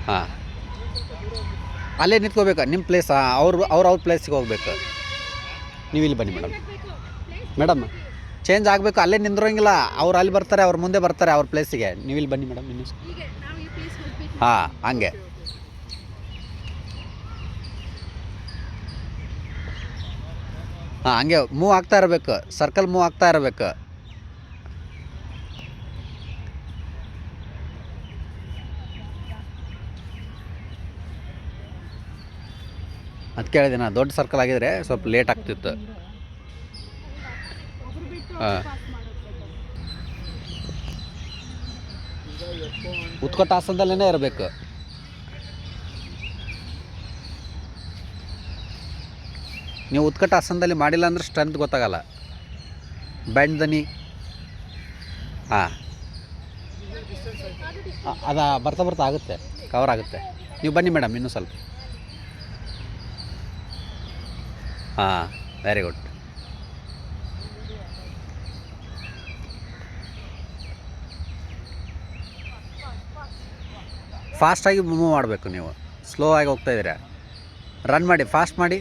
ಹಾಂ, ಅಲ್ಲೇ ನಿಂತ್ಕೋಬೇಕು ನಿಮ್ಮ ಪ್ಲೇಸ್. ಅವ್ರ ಪ್ಲೇಸಿಗೆ ಹೋಗ್ಬೇಕು. ನೀವು ಇಲ್ಲಿ ಬನ್ನಿ ಮೇಡಮ್ ಚೇಂಜ್ ಆಗಬೇಕು. ಅಲ್ಲೇ ನಿಂದ್ರೋಂಗಿಲ್ಲ. ಅವ್ರು ಅಲ್ಲಿ ಬರ್ತಾರೆ, ಅವ್ರು ಮುಂದೆ ಬರ್ತಾರೆ ಅವ್ರ ಪ್ಲೇಸಿಗೆ. ನೀವು ಇಲ್ಲಿ ಬನ್ನಿ ಮೇಡಮ್ ಇನ್ನು. ಹಾಂ, ಹಂಗೆ. ಹಾಂ, ಹಂಗೆ ಮೂವ್ ಆಗ್ತಾ ಇರಬೇಕು. ಸರ್ಕಲ್ ಮೂವ್ ಆಗ್ತಾ ಇರಬೇಕು. ಅದು ಕೇಳಿದೆ ನಾ, ದೊಡ್ಡ ಸರ್ಕಲ್ ಆಗಿದ್ರೆ ಸ್ವಲ್ಪ ಲೇಟ್ ಆಗ್ತಿತ್ತು. ಹಾಂ, ಉತ್ಕಟ ಆಸನದಲ್ಲೇ ಇರಬೇಕು. ನೀವು ಉತ್ಕಟ ಆಸನದಲ್ಲಿ ಮಾಡಿಲ್ಲ ಅಂದ್ರೆ ಸ್ಟ್ರೆಂತ್ ಗೊತ್ತಾಗಲ್ಲ. ಬೆಂಡ್ ದ ನೀ. ಹಾಂ, ಅದು ಬರ್ತಾ ಆಗುತ್ತೆ, ಕವರ್ ಆಗುತ್ತೆ. ನೀವು ಬನ್ನಿ ಮೇಡಮ್ ಇನ್ನೂ ಸ್ವಲ್ಪ. ಹಾಂ, ವೆರಿ ಗುಡ್. ಫಾಸ್ಟಾಗಿ ಮೂವ್ ಮಾಡಬೇಕು. ನೀವು ಸ್ಲೋ ಆಗಿ ಹೋಗ್ತಾಯಿದ್ದೀರಾ. ರನ್ ಮಾಡಿ, ಫಾಸ್ಟ್ ಮಾಡಿ.